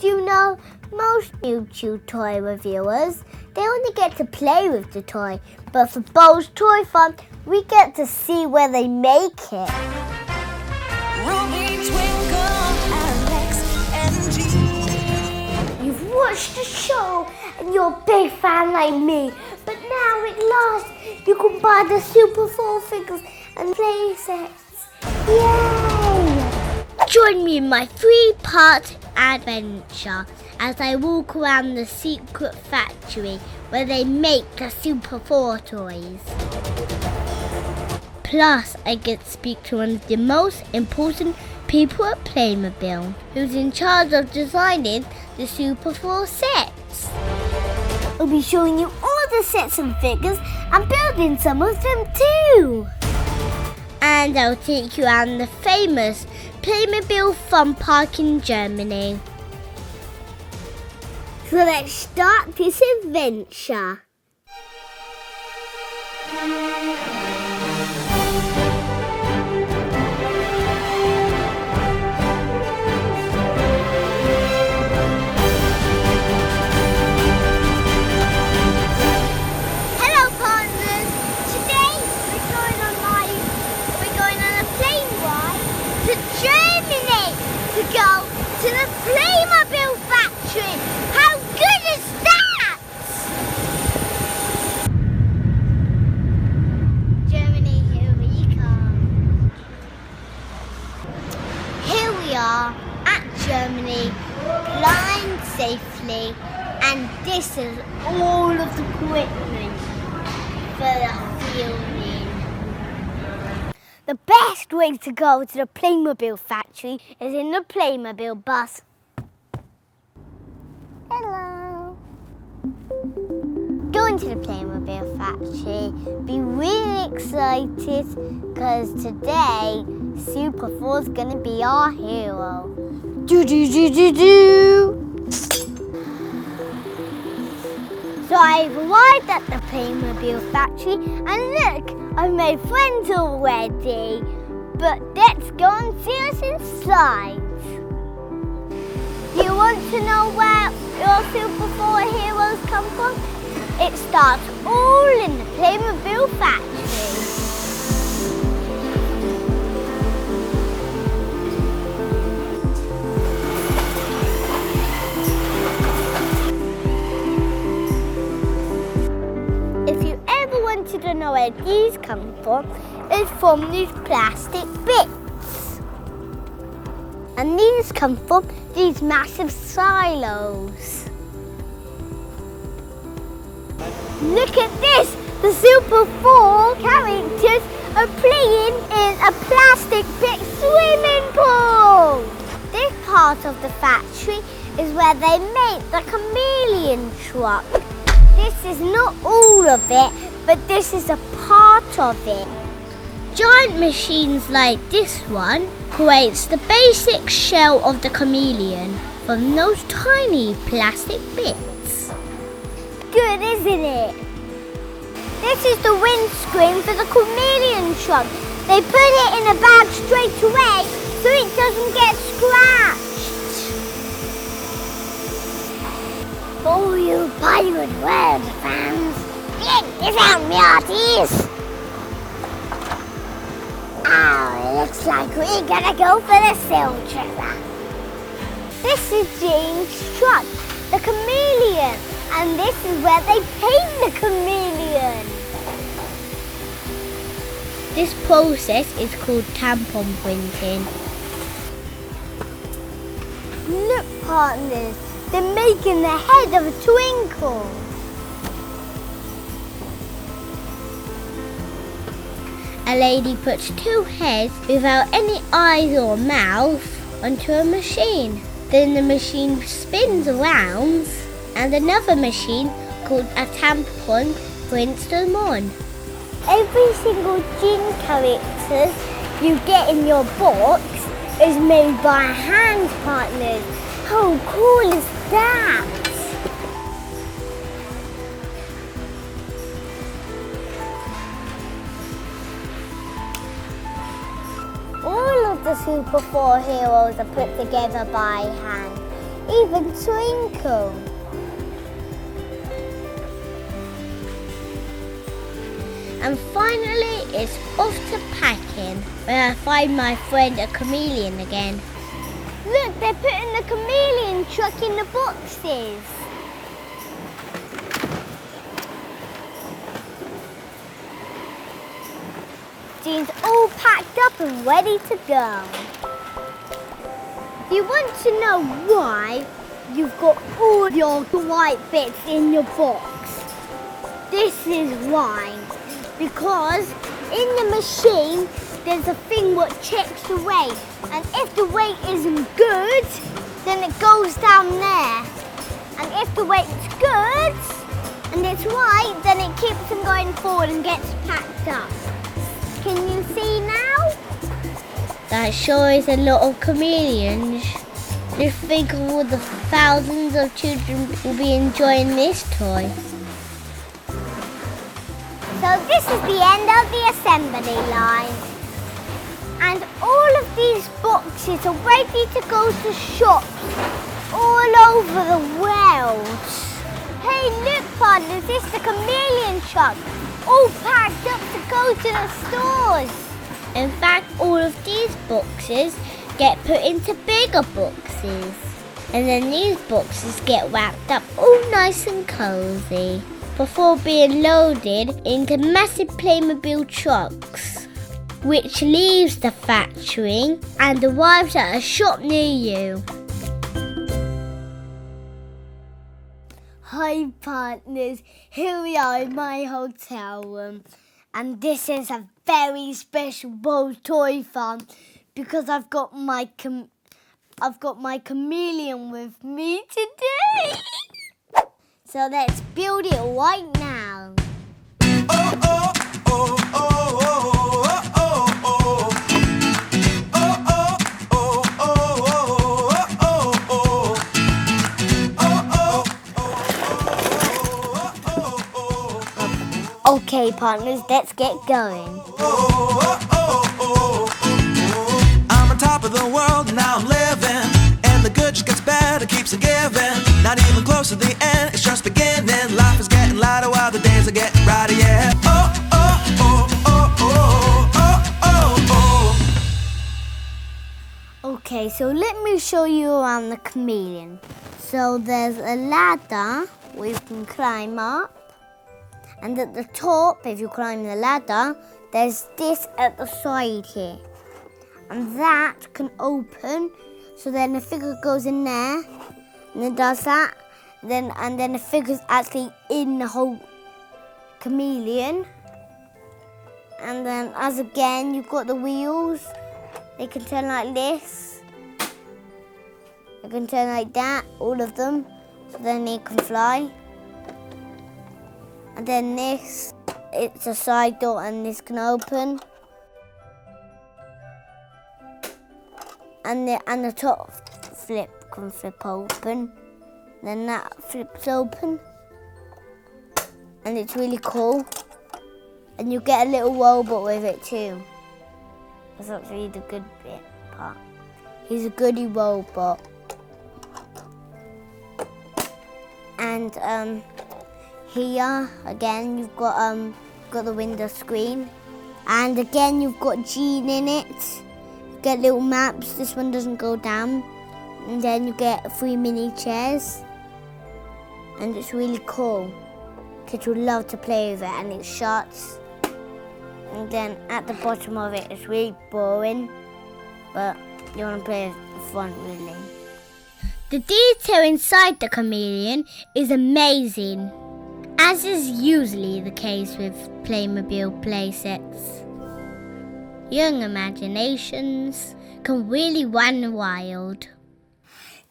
Do you know, most YouTube toy reviewers, they only get to play with the toy, but for Beau's Toy Farm, we get to see where they make it. Ruby, Twinkle, Alex, and G. You've watched the show and you're a big fan like me, but now at last you can buy the Super4 figures and play sets. Yay! Join me in my 3-part adventure as I walk around the secret factory where they make the Super4 toys. Plus, I get to speak to one of the most important people at Playmobil, who's in charge of designing the Super4 sets. I'll be showing you all the sets and figures and building some of them too. And I'll take you around the famous Playmobil Fun Park in Germany. So let's start this adventure. Hello partners! Today we're going on a plane ride to Germany to go to the Playmobil factory. How good is that? Germany, here we come. Here we are at Germany, flying safely, and this is all of the equipment for the filming. The best way to go to the Playmobil factory is in the Playmobil bus. Hello. Going to the Playmobil factory. Be really excited because today Super4 is going to be our hero. So I've arrived at the Playmobil factory and look, I've made friends already. But let's go and see us inside. You want to know where your Super4 heroes come from? It starts all in the Playmobil factory. If you ever wanted to know where these come from, it's from these plastic bits. And these come from these massive silos. Look at this! The Super4 characters are playing in a plastic bit swimming pool! This part of the factory is where they make the Chameleon truck. This is not all of it, but this is a part of it. Giant machines like this one creates the basic shell of the Chameleon from those tiny plastic bits. Good, isn't it? This is the windscreen for the Chameleon truck. They put it in a bag straight away so it doesn't get scratched. For you Pilot World fans, check this out, Marties! Oh, looks like we're gonna go for the Seal Treasure. This is James' truck, the Chameleon, and this is where they paint the Chameleon. This process is called tampon printing. Look, partners, they're making the head of a Twinkle. A lady puts 2 heads without any eyes or mouth onto a machine. Then the machine spins around and another machine called a tampon prints them on. Every single gin character you get in your box is made by hand, partners. How cool is that? All of the Super4 heroes are put together by hand. even twinkle. And finally, it's off to packing, where I find my friend a chameleon again. Look, they're putting the chameleon truck in the boxes. Jean's all packed up and ready to go. You want to know why you've got all your white bits in your box? This is why. Because in the machine, there's a thing what checks the weight. And if the weight isn't good, then it goes down there. And if the weight's good, and it's right, then it keeps them going forward and gets packed up. Can you see now? That sure is a lot of chameleons. Just think of all the thousands of children who will be enjoying this toy. So this is the end of the assembly line. And all of these boxes are ready to go to shops all over the world. Hey, look, partners, it's the chameleon truck, all packed up to go to the stores. In fact, all of these boxes get put into bigger boxes. And then these boxes get wrapped up all nice and cozy before being loaded into massive Playmobil trucks, which leaves the factory and arrives at a shop near you. Hi partners, here we are in my hotel room, and this is a very special Beau toy farm because I've got my chameleon with me today. So let's build it right now. Okay, partners, let's get going. I'm on top of the world, now I'm living, and the good just gets better, keeps on giving. Not even close to the end, it's just beginning. Life is getting lighter while the days are getting brighter, yeah. Okay, so let me show you around the chameleon. So there's a ladder where you can climb up. And at the top, if you climb the ladder, there's this at the side here. And that can open, so then the figure goes in there, and it does that. And then the figure's actually in the whole chameleon. And then as again, you've got the wheels. They can turn like this. They can turn like that, all of them. So then they can fly. And then this, it's a side door and this can open. And the top flip can flip open. Then that flips open. And it's really cool. And you get a little robot with it too. That's actually the good bit part. He's a goody robot. And here again you've got the window screen, and again you've got Jean in it. You get little maps. This one doesn't go down, and then you get 3 mini chairs, and it's really cool. Kids will love to play with it, and it shuts. And then at the bottom of it, it's really boring, but you want to play with the front really. The detail inside the chameleon is amazing, as is usually the case with Playmobil playsets. Young imaginations can really run wild.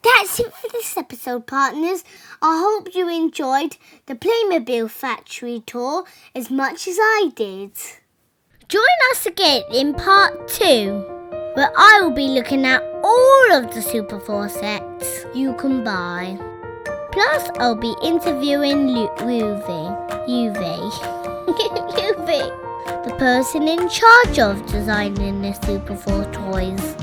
That's it for this episode, partners. I hope you enjoyed the Playmobil factory tour as much as I did. Join us again in part 2, where I will be looking at all of the Super4 sets you can buy. Plus, I'll be interviewing Uwe, the person in charge of designing the Super4 toys.